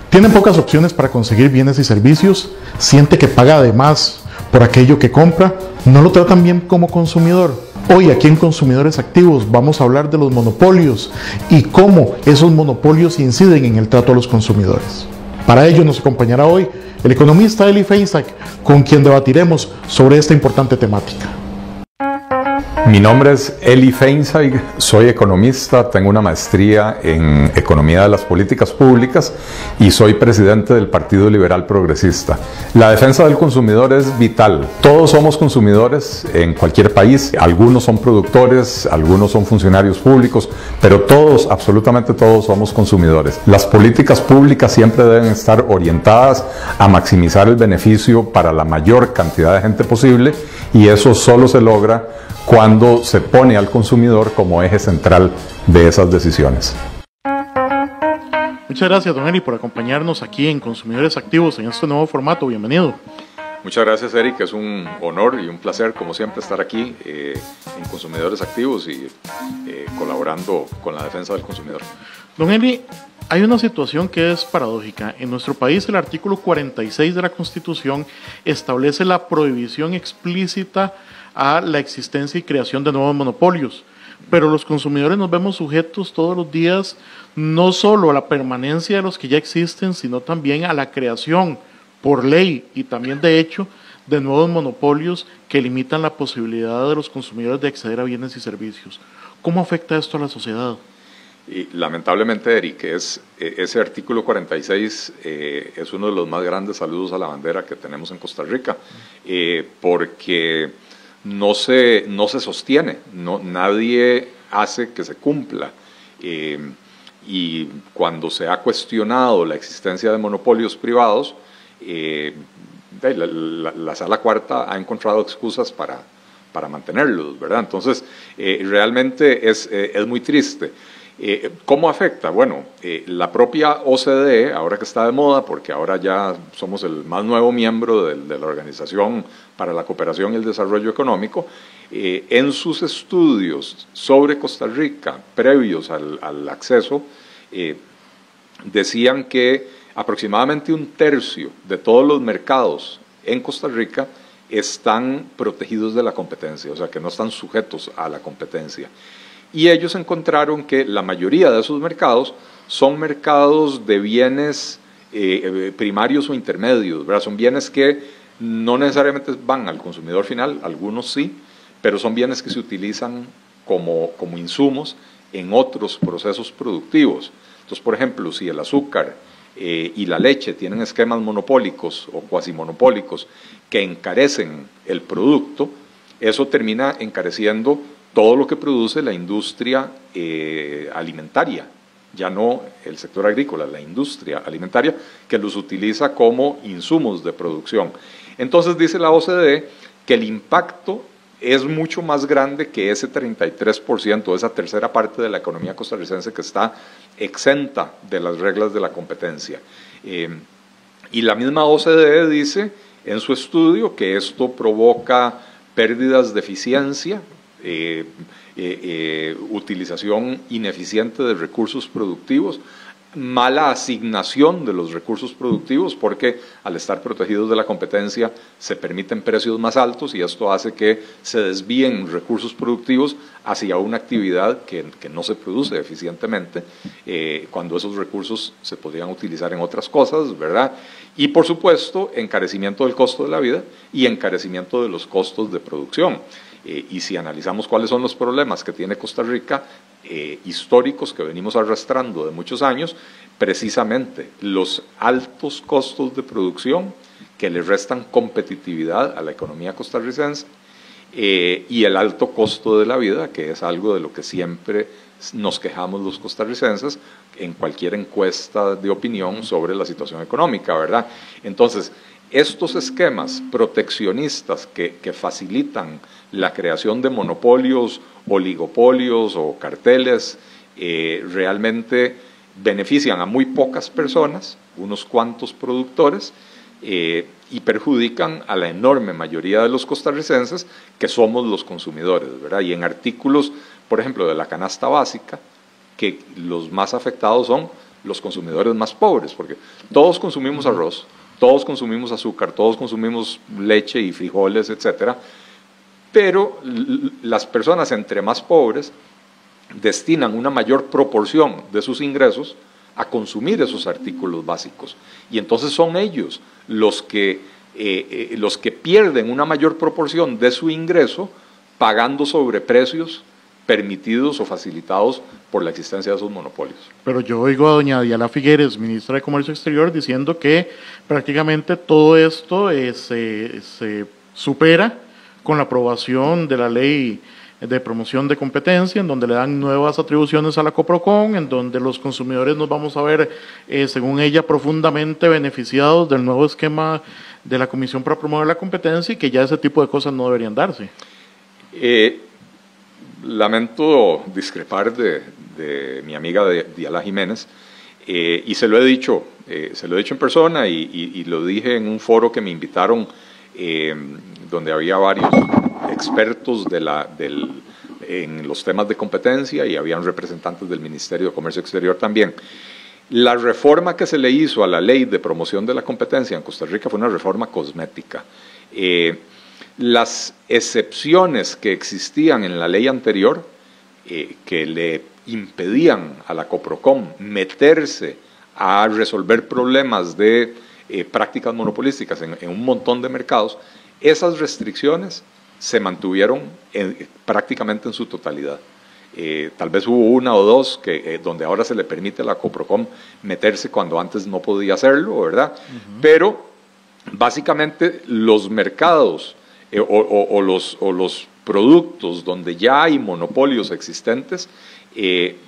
Tiene pocas opciones para conseguir bienes y servicios, siente que paga de más por aquello que compra, no lo tratan bien como consumidor. Hoy aquí en Consumidores Activos vamos a hablar de los monopolios y cómo esos monopolios inciden en el trato a los consumidores. Para ello nos acompañará hoy el economista Eli Feinsack, con quien debatiremos sobre esta importante temática. Mi nombre es Eli Feinsack, soy economista, tengo una maestría en Economía de las Políticas Públicas y soy presidente del Partido Liberal Progresista. La defensa del consumidor es vital. Todos somos consumidores en cualquier país, algunos son productores, algunos son funcionarios públicos, pero todos, absolutamente todos somos consumidores. Las políticas públicas siempre deben estar orientadas a maximizar el beneficio para la mayor cantidad de gente posible y eso solo se logra cuando se pone al consumidor como eje central de esas decisiones. Muchas gracias, don Eli, por acompañarnos aquí en Consumidores Activos en este nuevo formato. Bienvenido. Muchas gracias, Eric. Es un honor y un placer, como siempre, estar aquí en Consumidores Activos y colaborando con la defensa del consumidor. Don Eli, hay una situación que es paradójica. En nuestro país, el artículo 46 de la Constitución establece la prohibición explícita a la existencia y creación de nuevos monopolios. Pero los consumidores nos vemos sujetos todos los días no solo a la permanencia de los que ya existen, sino también a la creación por ley y también de hecho de nuevos monopolios que limitan la posibilidad de los consumidores de acceder a bienes y servicios. ¿Cómo afecta esto a la sociedad? Y lamentablemente, Eric, ese artículo 46 es uno de los más grandes saludos a la bandera que tenemos en Costa Rica, porque no se sostiene, nadie hace que se cumpla. Y cuando se ha cuestionado la existencia de monopolios privados, la Sala Cuarta ha encontrado excusas para mantenerlos, ¿verdad? Entonces, realmente es muy triste. ¿Cómo afecta? Bueno, la propia OCDE, ahora que está de moda, porque ahora ya somos el más nuevo miembro de la Organización para la Cooperación y el Desarrollo Económico, en sus estudios sobre Costa Rica, previos al acceso, decían que aproximadamente 1/3 de todos los mercados en Costa Rica están protegidos de la competencia, o sea que no están sujetos a la competencia. Y ellos encontraron que la mayoría de esos mercados son mercados de bienes primarios o intermedios, ¿verdad? Son bienes que no necesariamente van al consumidor final, algunos sí, pero son bienes que se utilizan como insumos en otros procesos productivos. Entonces, por ejemplo, si el azúcar y la leche tienen esquemas monopólicos o cuasimonopólicos que encarecen el producto, eso termina encareciendo todo lo que produce la industria alimentaria, ya no el sector agrícola, la industria alimentaria, que los utiliza como insumos de producción. Entonces dice la OCDE que el impacto es mucho más grande que ese 33%, esa tercera parte de la economía costarricense que está exenta de las reglas de la competencia. Y la misma OCDE dice en su estudio que esto provoca pérdidas de eficiencia, utilización ineficiente de recursos productivos, mala asignación de los recursos productivos, porque al estar protegidos de la competencia se permiten precios más altos y esto hace que se desvíen recursos productivos hacia una actividad que no se produce eficientemente, cuando esos recursos se podrían utilizar en otras cosas, ¿verdad? Y por supuesto, encarecimiento del costo de la vida y encarecimiento de los costos de producción. Y si analizamos cuáles son los problemas que tiene Costa Rica, históricos que venimos arrastrando de muchos años, precisamente los altos costos de producción que le restan competitividad a la economía costarricense, y el alto costo de la vida, que es algo de lo que siempre nos quejamos los costarricenses en cualquier encuesta de opinión sobre la situación económica, ¿verdad? Entonces, estos esquemas proteccionistas que facilitan la creación de monopolios, oligopolios o carteles, realmente benefician a muy pocas personas, unos cuantos productores, y perjudican a la enorme mayoría de los costarricenses que somos los consumidores, ¿verdad? Y en artículos, por ejemplo, de la canasta básica, que los más afectados son los consumidores más pobres, porque todos consumimos arroz, todos consumimos azúcar, todos consumimos leche y frijoles, etcétera, pero las personas entre más pobres destinan una mayor proporción de sus ingresos a consumir esos artículos básicos. Y entonces son ellos los que pierden una mayor proporción de su ingreso pagando sobreprecios permitidos o facilitados por la existencia de esos monopolios. Pero yo oigo a doña Diala Figueres, ministra de Comercio Exterior, diciendo que prácticamente todo esto se supera con la aprobación de la ley de promoción de competencia, en donde le dan nuevas atribuciones a la Coprocon, en donde los consumidores nos vamos a ver, según ella, profundamente beneficiados del nuevo esquema de la Comisión para Promover la Competencia, y que ya ese tipo de cosas no deberían darse. Lamento discrepar de mi amiga Diala Jiménez, y se lo he dicho en persona y lo dije en un foro que me invitaron, donde había varios expertos en los temas de competencia y habían representantes del Ministerio de Comercio Exterior también. La reforma que se le hizo a la ley de promoción de la competencia en Costa Rica fue una reforma cosmética. Las excepciones que existían en la ley anterior, que le impedían a la Coprocon meterse a resolver problemas de prácticas monopolísticas en un montón de mercados, esas restricciones se mantuvieron prácticamente en su totalidad. Tal vez hubo una o dos donde ahora se le permite a la Coprocon meterse cuando antes no podía hacerlo, ¿verdad? Pero básicamente los mercados o los productos donde ya hay monopolios existentes,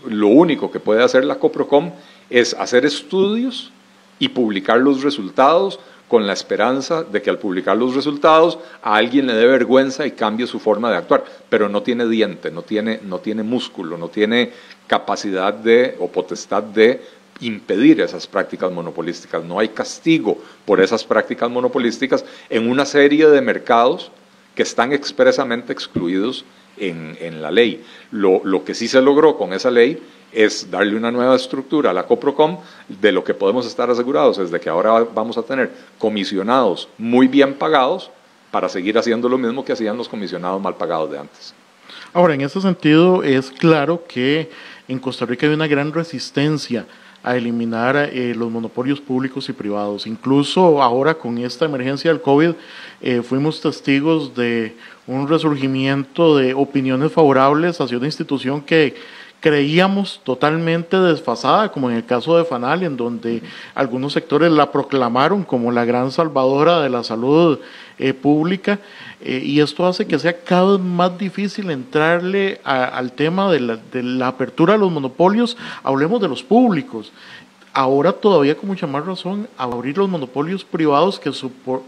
lo único que puede hacer la Coprocon es hacer estudios y publicar los resultados, con la esperanza de que al publicar los resultados a alguien le dé vergüenza y cambie su forma de actuar, pero no tiene diente, no tiene músculo, no tiene capacidad o potestad de impedir esas prácticas monopolísticas. No hay castigo por esas prácticas monopolísticas en una serie de mercados que están expresamente excluidos en la ley. Lo que sí se logró con esa ley es darle una nueva estructura a la Coprocon. De lo que podemos estar asegurados es de que ahora vamos a tener comisionados muy bien pagados para seguir haciendo lo mismo que hacían los comisionados mal pagados de antes. Ahora, en ese sentido, es claro que en Costa Rica hay una gran resistencia a eliminar los monopolios públicos y privados. Incluso ahora con esta emergencia del COVID fuimos testigos de un resurgimiento de opiniones favorables hacia una institución que creíamos totalmente desfasada, como en el caso de FANAL, en donde algunos sectores la proclamaron como la gran salvadora de la salud pública, y esto hace que sea cada vez más difícil entrarle al tema de la apertura de los monopolios. Hablemos de los públicos. Ahora todavía con mucha más razón abrir los monopolios privados, que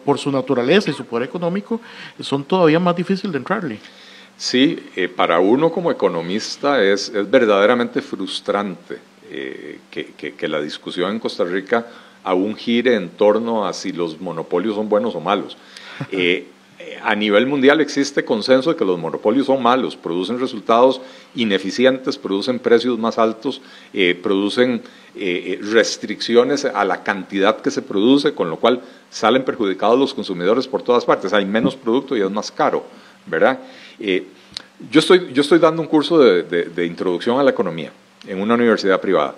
por su naturaleza y su poder económico son todavía más difíciles de entrarle. Sí, para uno como economista es verdaderamente frustrante que la discusión en Costa Rica aún gire en torno a si los monopolios son buenos o malos. A nivel mundial existe consenso de que los monopolios son malos, producen resultados ineficientes, producen precios más altos, producen restricciones a la cantidad que se produce, con lo cual salen perjudicados los consumidores por todas partes. Hay menos producto y es más caro, ¿verdad? Yo estoy dando un curso de introducción a la economía en una universidad privada,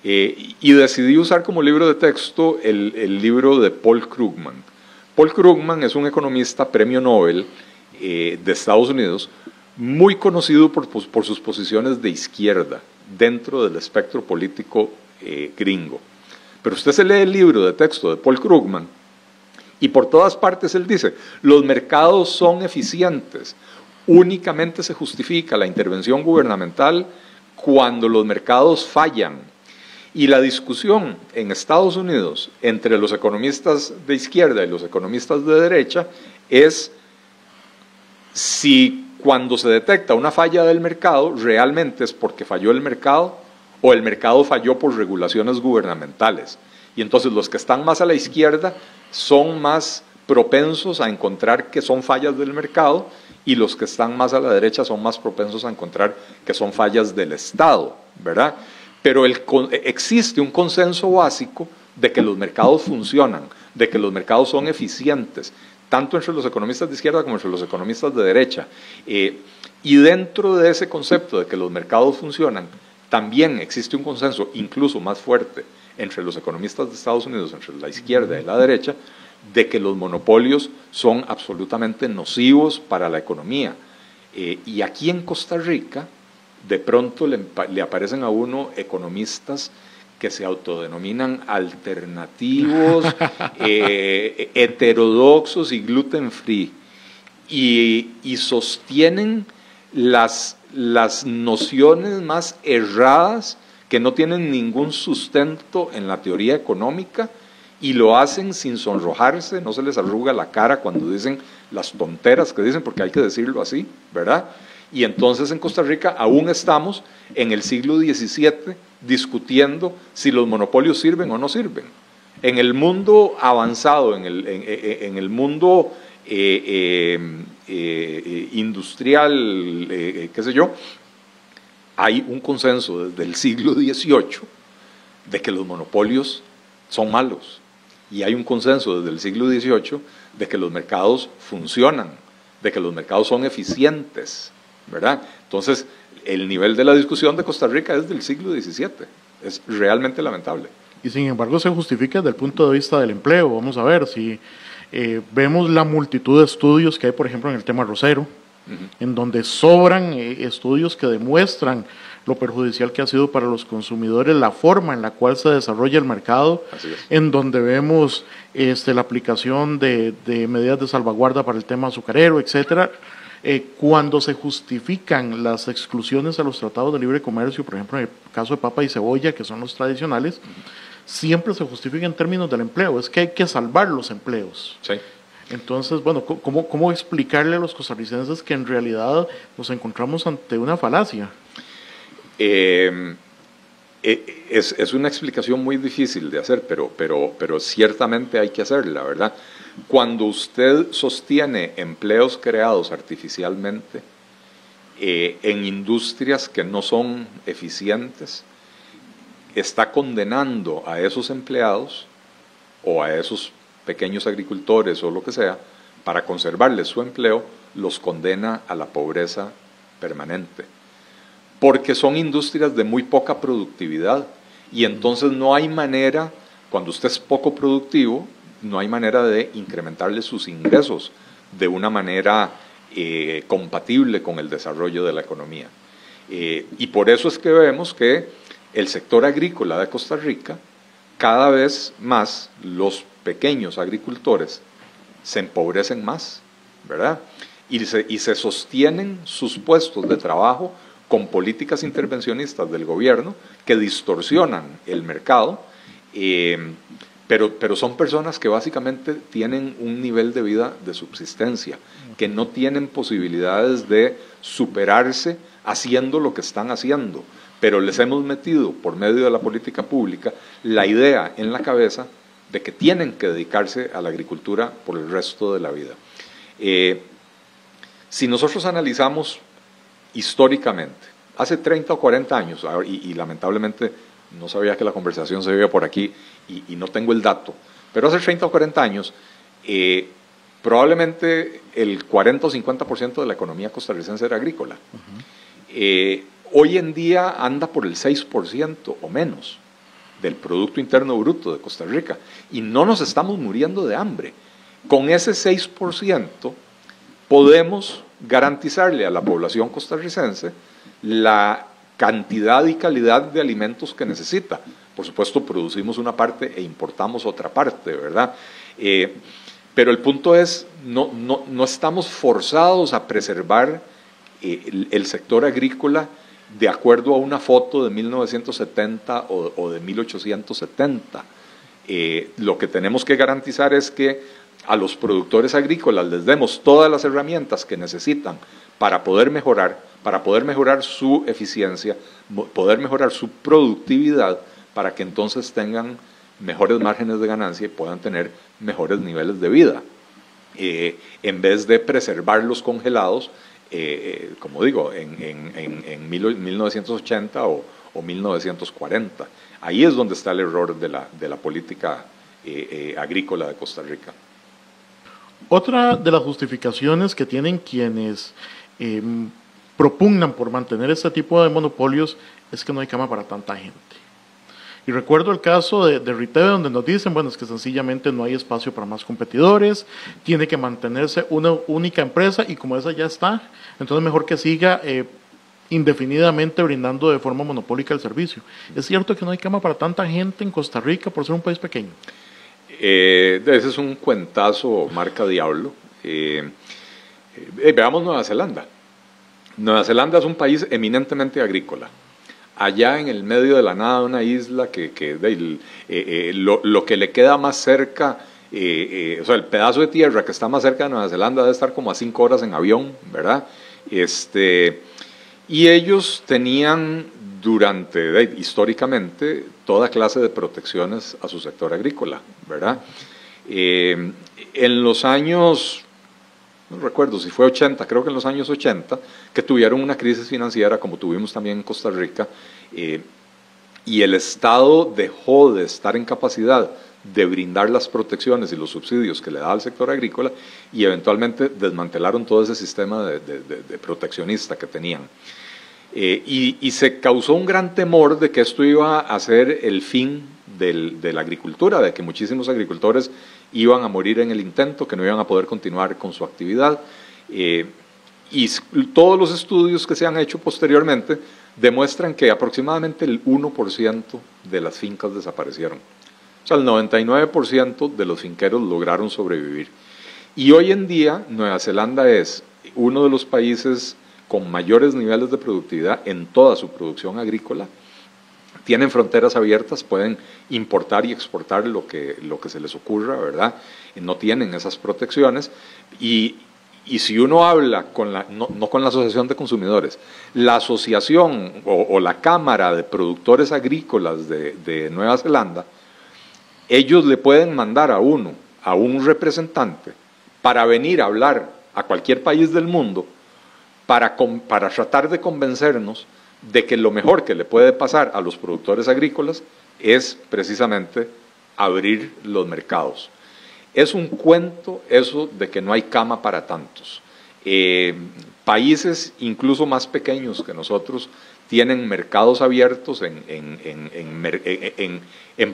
y decidí usar como libro de texto el libro de Paul Krugman. Paul Krugman es un economista premio Nobel de Estados Unidos, muy conocido por sus posiciones de izquierda dentro del espectro político gringo. Pero usted se lee el libro de texto de Paul Krugman y por todas partes él dice: los mercados son eficientes, únicamente se justifica la intervención gubernamental cuando los mercados fallan. Y la discusión en Estados Unidos entre los economistas de izquierda y los economistas de derecha es si cuando se detecta una falla del mercado realmente es porque falló el mercado o el mercado falló por regulaciones gubernamentales. Y entonces los que están más a la izquierda son más propensos a encontrar que son fallas del mercado y los que están más a la derecha son más propensos a encontrar que son fallas del Estado, ¿verdad? Pero existe un consenso básico de que los mercados funcionan, de que los mercados son eficientes, tanto entre los economistas de izquierda como entre los economistas de derecha. Y dentro de ese concepto de que los mercados funcionan, también existe un consenso incluso más fuerte entre los economistas de Estados Unidos, entre la izquierda y la derecha, de que los monopolios son absolutamente nocivos para la economía. Y aquí en Costa Rica, de pronto le aparecen a uno economistas que se autodenominan alternativos, heterodoxos y gluten free, y sostienen las nociones más erradas que no tienen ningún sustento en la teoría económica, y lo hacen sin sonrojarse, no se les arruga la cara cuando dicen las tonteras que dicen, porque hay que decirlo así, ¿verdad? Y entonces en Costa Rica aún estamos en el siglo XVII discutiendo si los monopolios sirven o no sirven. En el mundo avanzado, en el mundo industrial, qué sé yo, hay un consenso desde el siglo XVIII de que los monopolios son malos. Y hay un consenso desde el siglo XVIII de que los mercados funcionan, de que los mercados son eficientes, ¿verdad? Entonces, el nivel de la discusión de Costa Rica es del siglo XVII. Es realmente lamentable. Y sin embargo se justifica desde el punto de vista del empleo. Vamos a ver, si vemos la multitud de estudios que hay, por ejemplo, en el tema arrocero, en donde sobran estudios que demuestran lo perjudicial que ha sido para los consumidores la forma en la cual se desarrolla el mercado, en donde vemos la aplicación de medidas de salvaguarda para el tema azucarero, etcétera. Cuando se justifican las exclusiones a los tratados de libre comercio, por ejemplo, en el caso de papa y cebolla, que son los tradicionales, siempre se justifica en términos del empleo, es que hay que salvar los empleos. Sí. Entonces, bueno, ¿cómo explicarle a los costarricenses que en realidad nos encontramos ante una falacia? Es una explicación muy difícil de hacer, pero ciertamente hay que hacerla, ¿verdad? Cuando usted sostiene empleos creados artificialmente en industrias que no son eficientes, está condenando a esos empleados o a esos pequeños agricultores o lo que sea, para conservarles su empleo, los condena a la pobreza permanente. Porque son industrias de muy poca productividad y entonces no hay manera, cuando usted es poco productivo, no hay manera de incrementarle sus ingresos de una manera compatible con el desarrollo de la economía. Y por eso es que vemos que el sector agrícola de Costa Rica, cada vez más los pequeños agricultores se empobrecen más, ¿verdad? Y se sostienen sus puestos de trabajo con políticas intervencionistas del gobierno que distorsionan el mercado, pero son personas que básicamente tienen un nivel de vida de subsistencia, que no tienen posibilidades de superarse haciendo lo que están haciendo, pero les hemos metido por medio de la política pública la idea en la cabeza de que tienen que dedicarse a la agricultura por el resto de la vida. Si nosotros analizamos históricamente, hace 30 o 40 años, y lamentablemente no sabía que la conversación se veía por aquí y no tengo el dato, pero hace 30 o 40 años, probablemente el 40 o 50% de la economía costarricense era agrícola. Hoy en día anda por el 6% o menos del Producto Interno Bruto de Costa Rica, y no nos estamos muriendo de hambre. Con ese 6% podemos garantizarle a la población costarricense la cantidad y calidad de alimentos que necesita. Por supuesto, producimos una parte e importamos otra parte, ¿verdad? Pero el punto es, no estamos forzados a preservar el sector agrícola de acuerdo a una foto de 1970 o de 1870. Lo que tenemos que garantizar es que a los productores agrícolas les demos todas las herramientas que necesitan para poder mejorar su eficiencia, poder mejorar su productividad, para que entonces tengan mejores márgenes de ganancia y puedan tener mejores niveles de vida, en vez de preservarlos congelados, como digo, en 1980 o 1940. Ahí es donde está el error de la política agrícola de Costa Rica. Otra de las justificaciones que tienen quienes propugnan por mantener este tipo de monopolios es que no hay cama para tanta gente. Y recuerdo el caso de Riteve, donde nos dicen, bueno, es que sencillamente no hay espacio para más competidores, tiene que mantenerse una única empresa y como esa ya está, entonces mejor que siga indefinidamente brindando de forma monopólica el servicio. ¿Es cierto que no hay cama para tanta gente en Costa Rica por ser un país pequeño? Ese es un cuentazo marca diablo. Veamos Nueva Zelanda. Nueva Zelanda es un país eminentemente agrícola. Allá en el medio de la nada, una isla lo que le queda más cerca, o sea, el pedazo de tierra que está más cerca de Nueva Zelanda debe estar como a 5 horas en avión, ¿verdad? Y ellos tenían históricamente toda clase de protecciones a su sector agrícola, ¿verdad? En los años, no recuerdo si fue 80, creo que en los años 80, que tuvieron una crisis financiera como tuvimos también en Costa Rica, y el Estado dejó de estar en capacidad de brindar las protecciones y los subsidios que le daba al sector agrícola y eventualmente desmantelaron todo ese sistema de proteccionista que tenían. Y se causó un gran temor de que esto iba a ser el fin de la agricultura, de que muchísimos agricultores iban a morir en el intento, que no iban a poder continuar con su actividad. Y todos los estudios que se han hecho posteriormente demuestran que aproximadamente el 1% de las fincas desaparecieron. O sea, el 99% de los finqueros lograron sobrevivir. Y hoy en día Nueva Zelanda es uno de los países con mayores niveles de productividad en toda su producción agrícola. Tienen fronteras abiertas, pueden importar y exportar lo que se les ocurra, ¿verdad? No tienen esas protecciones y si uno habla no con la Asociación de Consumidores, la asociación o la Cámara de Productores Agrícolas de Nueva Zelanda, ellos le pueden mandar a un representante para venir a hablar a cualquier país del mundo para tratar de convencernos de que lo mejor que le puede pasar a los productores agrícolas es precisamente abrir los mercados. Es un cuento eso de que no hay cama para tantos. Países incluso más pequeños que nosotros tienen mercados abiertos en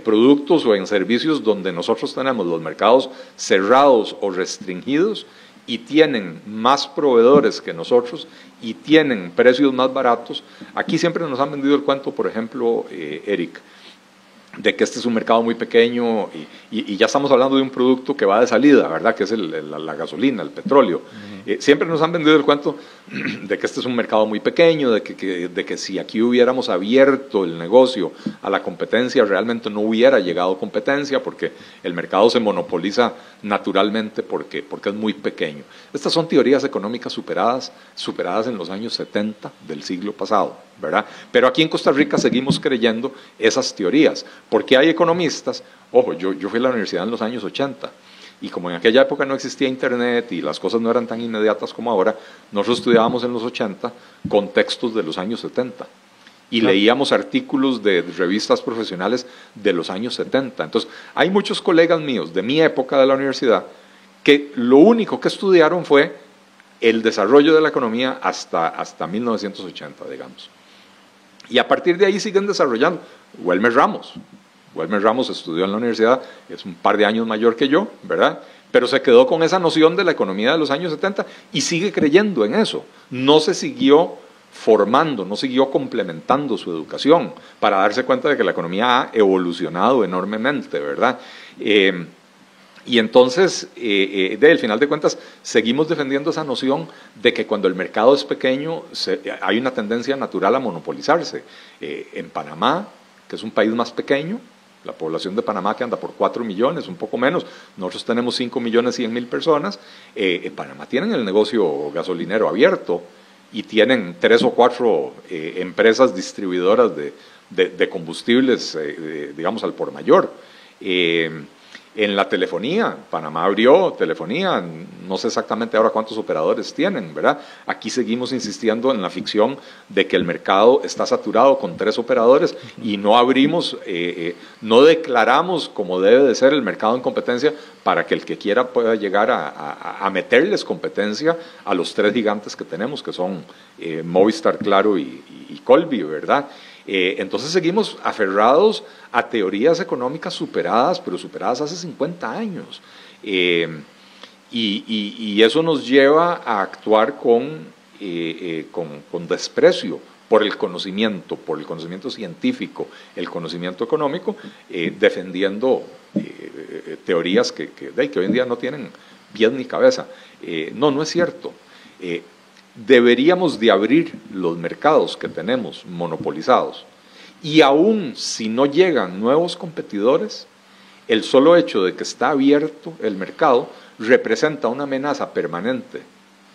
productos o en servicios donde nosotros tenemos los mercados cerrados o restringidos y tienen más proveedores que nosotros y tienen precios más baratos. Aquí siempre nos han vendido el cuento, por ejemplo, Eric, de que este es un mercado muy pequeño y ya estamos hablando de un producto que va de salida, ¿verdad? Que es la gasolina, el petróleo. Siempre nos han vendido el cuento de que este es un mercado muy pequeño, de que si aquí hubiéramos abierto el negocio a la competencia, realmente no hubiera llegado competencia porque el mercado se monopoliza naturalmente porque es muy pequeño. Estas son teorías económicas superadas en los años 70 del siglo pasado, ¿verdad? Pero aquí en Costa Rica seguimos creyendo esas teorías, porque hay economistas, ojo, yo fui a la universidad en los años 80, y como en aquella época no existía internet y las cosas no eran tan inmediatas como ahora, nosotros estudiábamos en los 80 contextos de los años 70 y leíamos artículos de revistas profesionales de los años 70. Entonces, hay muchos colegas míos de mi época de la universidad que lo único que estudiaron fue el desarrollo de la economía hasta 1980, digamos. Y a partir de ahí siguen desarrollando. Welmer Ramos estudió en la universidad, es un par de años mayor que yo, ¿verdad? Pero se quedó con esa noción de la economía de los años 70 y sigue creyendo en eso. No se siguió formando, no siguió complementando su educación para darse cuenta de que la economía ha evolucionado enormemente, ¿verdad? Y entonces, al final de cuentas, seguimos defendiendo esa noción de que cuando el mercado es pequeño hay una tendencia natural a monopolizarse. En Panamá, que es un país más pequeño, la población de Panamá que anda por 4 millones, un poco menos, nosotros tenemos 5.100.000 personas, en Panamá tienen el negocio gasolinero abierto y tienen 3 o 4 empresas distribuidoras de combustibles, digamos, al por mayor. En la telefonía, Panamá abrió telefonía, no sé exactamente ahora cuántos operadores tienen, ¿verdad? Aquí seguimos insistiendo en la ficción de que el mercado está saturado con 3 operadores y no abrimos, no declaramos como debe de ser el mercado en competencia para que el que quiera pueda llegar a meterles competencia a los 3 gigantes que tenemos, que son Movistar, Claro y Colby, ¿verdad? Entonces seguimos aferrados a teorías económicas superadas, pero superadas hace 50 años. Y eso nos lleva a actuar con desprecio por el conocimiento científico, el conocimiento económico, defendiendo teorías que hoy en día no tienen pies ni cabeza. No es cierto. Deberíamos de abrir los mercados que tenemos monopolizados y aún si no llegan nuevos competidores, el solo hecho de que está abierto el mercado representa una amenaza permanente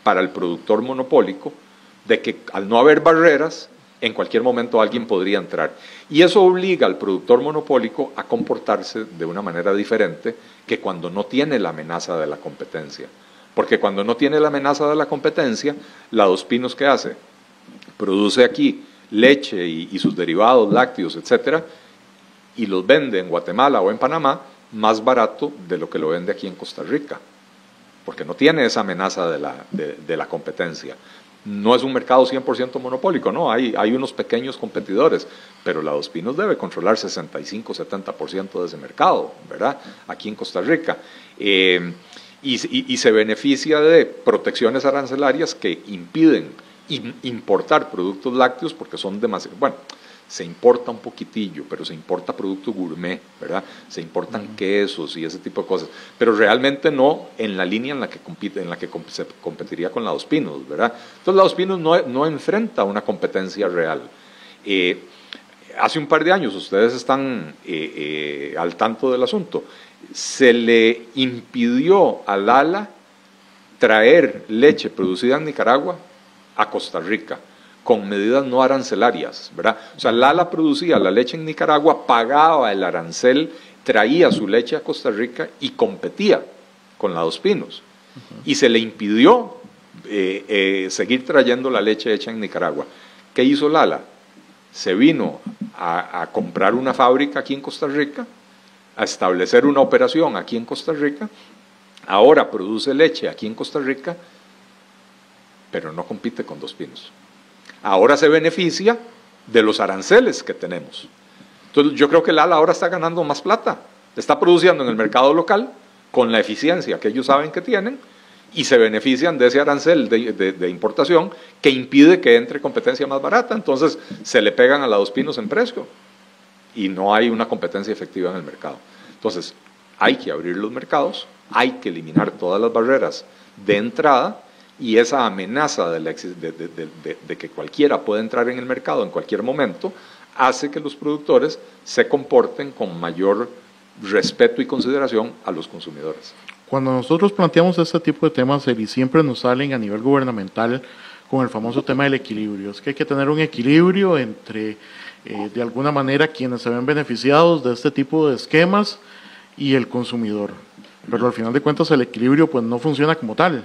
para el productor monopólico de que al no haber barreras, en cualquier momento alguien podría entrar. Y eso obliga al productor monopólico a comportarse de una manera diferente que cuando no tiene la amenaza de la competencia. Porque cuando no tiene la amenaza de la competencia, la Dos Pinos, ¿qué hace? Produce aquí leche y sus derivados lácteos, etcétera, y los vende en Guatemala o en Panamá más barato de lo que lo vende aquí en Costa Rica, porque no tiene esa amenaza de la competencia. No es un mercado 100% monopólico, no, hay unos pequeños competidores, pero la Dos Pinos debe controlar 65-70% de ese mercado, ¿verdad? Aquí en Costa Rica. Y se beneficia de protecciones arancelarias que impiden importar productos lácteos porque son demasiado, bueno, se importa un poquitillo, pero se importa producto gourmet, ¿verdad? Se importan quesos y ese tipo de cosas, pero realmente no en la línea en la que compite, se competiría con la Dos Pinos, ¿verdad? Entonces la Dos Pinos no enfrenta una competencia real. Hace un par de años, ustedes están al tanto del asunto, se le impidió al ALA traer leche producida en Nicaragua a Costa Rica con medidas no arancelarias, ¿verdad? O sea, el ALA producía la leche en Nicaragua, pagaba el arancel, traía su leche a Costa Rica y competía con la Dos Pinos. Y se le impidió seguir trayendo la leche hecha en Nicaragua. ¿Qué hizo el ALA? Se vino a comprar una fábrica aquí en Costa Rica, a establecer una operación aquí en Costa Rica, ahora produce leche aquí en Costa Rica, pero no compite con Dos Pinos. Ahora se beneficia de los aranceles que tenemos. Entonces yo creo que el ALA ahora está ganando más plata, está produciendo en el mercado local con la eficiencia que ellos saben que tienen y se benefician de ese arancel de importación que impide que entre competencia más barata. Entonces se le pegan a la Dos Pinos en precio y no hay una competencia efectiva en el mercado. Entonces, hay que abrir los mercados, hay que eliminar todas las barreras de entrada y esa amenaza de que cualquiera puede entrar en el mercado en cualquier momento hace que los productores se comporten con mayor respeto y consideración a los consumidores. Cuando nosotros planteamos este tipo de temas, siempre nos salen a nivel gubernamental con el famoso tema del equilibrio. Es que hay que tener un equilibrio entre, de alguna manera, quienes se ven beneficiados de este tipo de esquemas y el consumidor. Pero al final de cuentas el equilibrio pues no funciona como tal.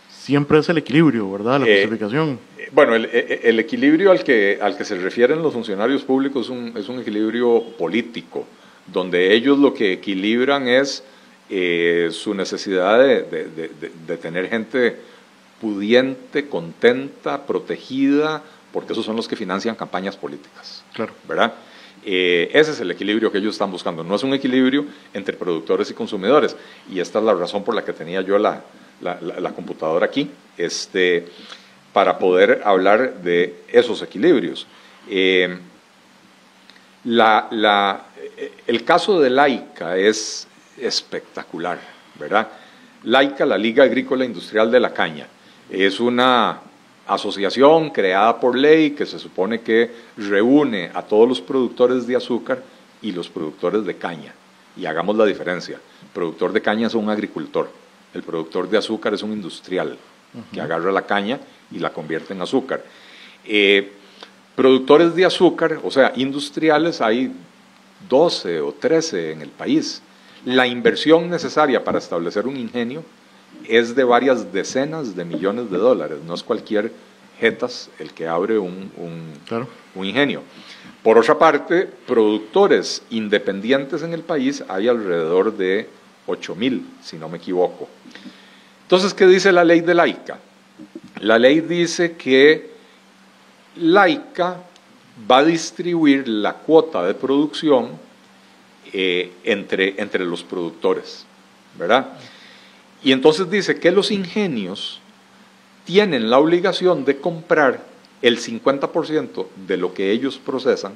Siempre es el equilibrio, ¿verdad? La justificación. Bueno, el equilibrio al que se refieren los funcionarios públicos es un equilibrio político, donde ellos lo que equilibran es su necesidad de tener gente pudiente, contenta, protegida, porque esos son los que financian campañas políticas. Claro. ¿Verdad? Ese es el equilibrio que ellos están buscando. No es un equilibrio entre productores y consumidores. Y esta es la razón por la que tenía yo la computadora aquí, para poder hablar de esos equilibrios. El caso de Laica es espectacular, ¿verdad? Laica, la Liga Agrícola Industrial de la Caña, es una asociación creada por ley que se supone que reúne a todos los productores de azúcar y los productores de caña. Y hagamos la diferencia. El productor de caña es un agricultor, el productor de azúcar es un industrial que agarra la caña y la convierte en azúcar. Productores de azúcar, o sea, industriales, hay 12 o 13 en el país. La inversión necesaria para establecer un ingenio es de varias decenas de millones de dólares, no es cualquier jetas el que abre un ingenio. Por otra parte, productores independientes en el país hay alrededor de 8,000, si no me equivoco. Entonces, ¿qué dice la ley de Laica? La ley dice que Laica va a distribuir la cuota de producción entre los productores, ¿verdad? Y entonces dice que los ingenios tienen la obligación de comprar el 50% de lo que ellos procesan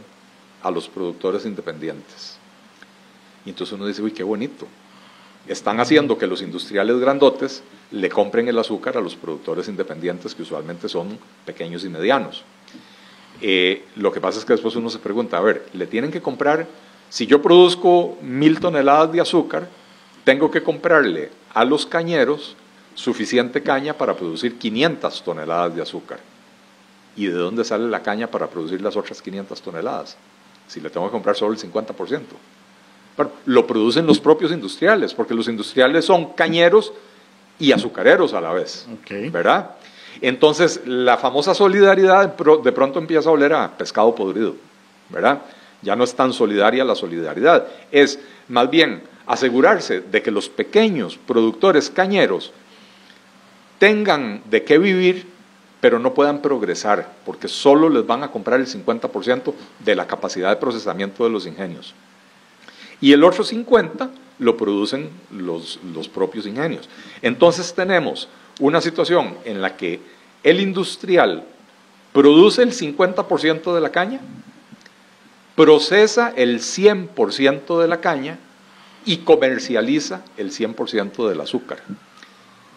a los productores independientes. Y entonces uno dice, uy, qué bonito. Están haciendo que los industriales grandotes le compren el azúcar a los productores independientes, que usualmente son pequeños y medianos. Lo que pasa es que después uno se pregunta, a ver, le tienen que comprar, si yo produzco 1,000 toneladas de azúcar, tengo que comprarle a los cañeros suficiente caña para producir 500 toneladas de azúcar. ¿Y de dónde sale la caña para producir las otras 500 toneladas? Si le tengo que comprar solo el 50%. Bueno, lo producen los propios industriales, porque los industriales son cañeros y azucareros a la vez, ¿verdad? Entonces, la famosa solidaridad de pronto empieza a oler a pescado podrido, ¿verdad? Ya no es tan solidaria la solidaridad, es más bien asegurarse de que los pequeños productores cañeros tengan de qué vivir, pero no puedan progresar, porque solo les van a comprar el 50% de la capacidad de procesamiento de los ingenios. Y el otro 50% lo producen los propios ingenios. Entonces tenemos una situación en la que el industrial produce el 50% de la caña, procesa el 100% de la caña y comercializa el 100% del azúcar.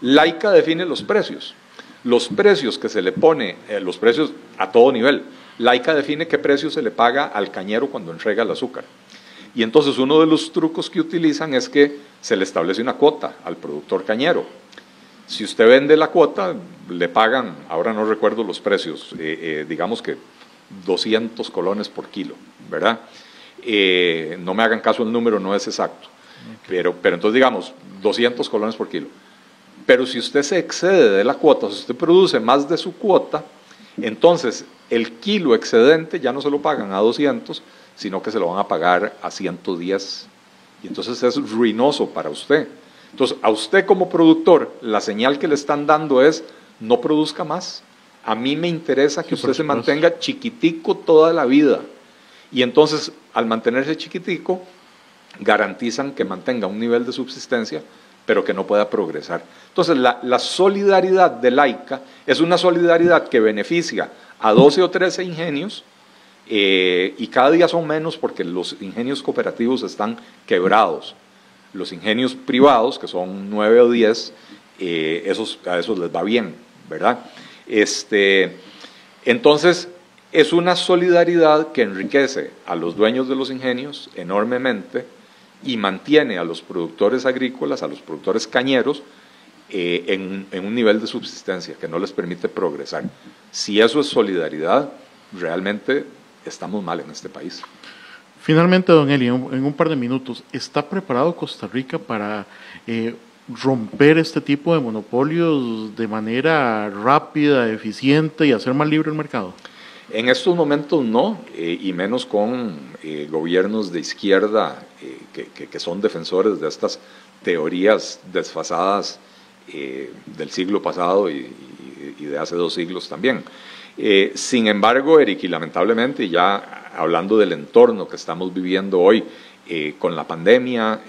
Laica define los precios. Los precios que se le pone, los precios a todo nivel. Laica define qué precio se le paga al cañero cuando entrega el azúcar. Y entonces uno de los trucos que utilizan es que se le establece una cuota al productor cañero. Si usted vende la cuota, le pagan, ahora no recuerdo los precios, digamos que 200 colones por kilo, ¿verdad? No me hagan caso, el número no es exacto, pero entonces digamos 200 colones por kilo. Pero si usted se excede de la cuota, si usted produce más de su cuota, entonces el kilo excedente ya no se lo pagan a 200, sino que se lo van a pagar a 110. Y entonces es ruinoso para usted. Entonces, a usted como productor, la señal que le están dando es, no produzca más. A mí me interesa que usted se mantenga chiquitico toda la vida. Y entonces, al mantenerse chiquitico, garantizan que mantenga un nivel de subsistencia, pero que no pueda progresar. Entonces, la solidaridad de Laica es una solidaridad que beneficia a 12 o 13 ingenios, y cada día son menos porque los ingenios cooperativos están quebrados. Los ingenios privados, que son 9 o 10, a esos les va bien, ¿verdad? Entonces, es una solidaridad que enriquece a los dueños de los ingenios enormemente y mantiene a los productores agrícolas, a los productores cañeros, en un nivel de subsistencia que no les permite progresar. Si eso es solidaridad, realmente estamos mal en este país. Finalmente, don Eli, en un par de minutos, ¿está preparado Costa Rica para romper este tipo de monopolios de manera rápida, eficiente y hacer más libre el mercado? En estos momentos no, y menos con gobiernos de izquierda que son defensores de estas teorías desfasadas del siglo pasado y de hace 2 siglos también. Sin embargo, Eric, y lamentablemente, ya hablando del entorno que estamos viviendo hoy, con la pandemia,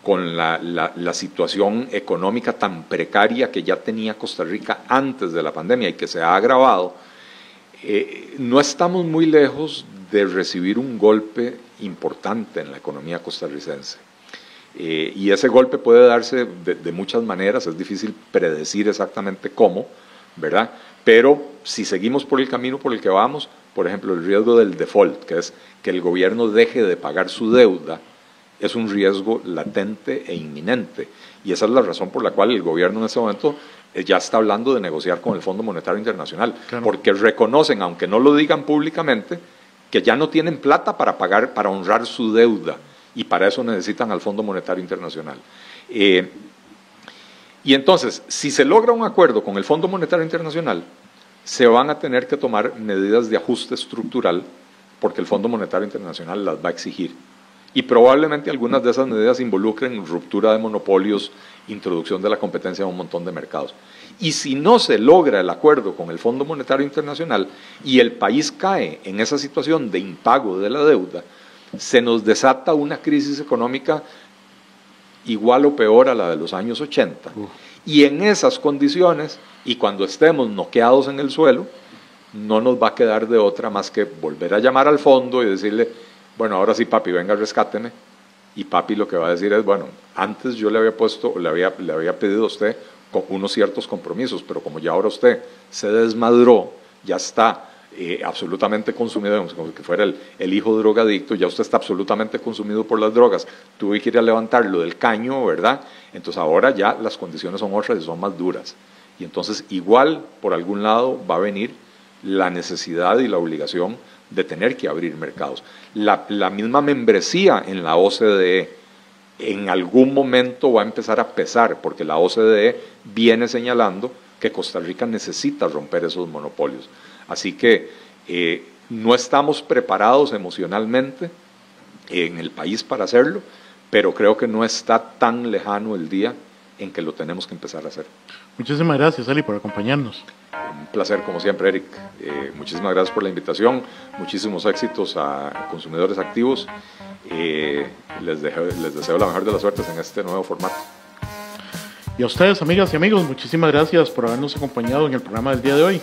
con la situación económica tan precaria que ya tenía Costa Rica antes de la pandemia y que se ha agravado, no estamos muy lejos de recibir un golpe importante en la economía costarricense. Y ese golpe puede darse de muchas maneras, es difícil predecir exactamente cómo, ¿verdad? Pero si seguimos por el camino por el que vamos, por ejemplo, el riesgo del default, que es que el gobierno deje de pagar su deuda, es un riesgo latente e inminente. Y esa es la razón por la cual el gobierno en este momento ya está hablando de negociar con el Fondo Monetario Internacional, claro, porque reconocen, aunque no lo digan públicamente, que ya no tienen plata para pagar, para honrar su deuda, y para eso necesitan al Fondo Monetario Internacional. Y entonces, si se logra un acuerdo con el Fondo Monetario Internacional, se van a tener que tomar medidas de ajuste estructural, porque el Fondo Monetario Internacional las va a exigir. Y probablemente algunas de esas medidas involucren ruptura de monopolios, introducción de la competencia en un montón de mercados. Y si no se logra el acuerdo con el Fondo Monetario Internacional y el país cae en esa situación de impago de la deuda, se nos desata una crisis económica igual o peor a la de los años 80. Y en esas condiciones, y cuando estemos noqueados en el suelo, no nos va a quedar de otra más que volver a llamar al fondo y decirle, bueno, ahora sí, papi, venga, rescáteme. Y papi lo que va a decir es, bueno, antes yo le había puesto, le había pedido a usted unos ciertos compromisos, pero como ya ahora usted se desmadró, ya está absolutamente consumido, como que fuera el hijo drogadicto, ya usted está absolutamente consumido por las drogas, tuve que ir a levantarlo del caño, ¿verdad? Entonces ahora ya las condiciones son otras y son más duras. Y entonces igual por algún lado va a venir la necesidad y la obligación de tener que abrir mercados. La misma membresía en la OCDE en algún momento va a empezar a pesar, porque la OCDE viene señalando que Costa Rica necesita romper esos monopolios. Así que no estamos preparados emocionalmente en el país para hacerlo, pero creo que no está tan lejano el día en que lo tenemos que empezar a hacer. Muchísimas gracias, Eli, por acompañarnos. Un placer, como siempre, Eric. Muchísimas gracias por la invitación, muchísimos éxitos a consumidores activos. Les deseo la mejor de las suertes en este nuevo formato. Y a ustedes, amigas y amigos, muchísimas gracias por habernos acompañado en el programa del día de hoy.